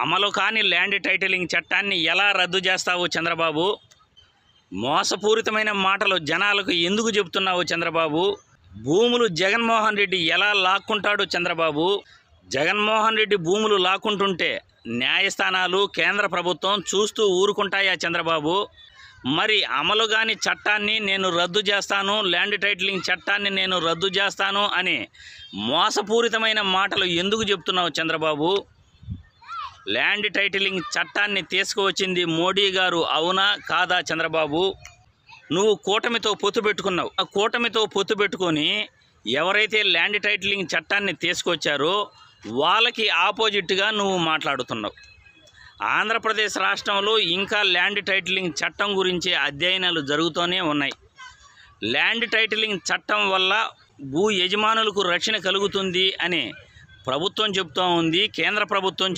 అమలు కాని land titling చట్టాన్ని ఎలా రద్దు చేస్తావు చంద్రబాబు? మోసపూరితమైన మాటలు జనాలకు ఎందుకు చెబుతున్నావు చంద్రబాబు? భూములు జగన్మోహన్ రెడ్డి ఎలా లాక్కుంటాడు చంద్రబాబు? జగన్మోహన్ రెడ్డి భూములు లాక్కుంటుంటే న్యాయస్థానాలు, కేంద్ర ప్రభుత్వం చూస్తూ ఊరుకుంటాయా చంద్రబాబు? మరి అమలు కాని చట్టాన్ని నేను రద్దు చేస్తాను, ల్యాండ్ టైటిలింగ్ చట్టాన్ని నేను రద్దు చేస్తాను అని మోసపూరితమైన మాటలు ఎందుకు చెప్తున్నావు చంద్రబాబు? ల్యాండ్ టైటిలింగ్ చట్టాన్ని తీసుకువచ్చింది మోడీ గారు, అవునా కాదా చంద్రబాబు? నువ్వు కూటమితో పొత్తు పెట్టుకున్నావు. ఆ కూటమితో పొత్తు పెట్టుకొని ఎవరైతే ల్యాండ్ టైటిలింగ్ చట్టాన్ని తీసుకొచ్చారో వాళ్ళకి ఆపోజిట్గా నువ్వు మాట్లాడుతున్నావు. ఆంధ్రప్రదేశ్ రాష్ట్రంలో ఇంకా ల్యాండ్ టైటిలింగ్ చట్టం గురించి అధ్యయనాలు జరుగుతూనే ఉన్నాయి. ల్యాండ్ టైటిలింగ్ చట్టం వల్ల భూ యజమానులకు రక్షణ కలుగుతుంది అని ప్రభుత్వం చెబుతూ ఉంది, కేంద్ర ప్రభుత్వం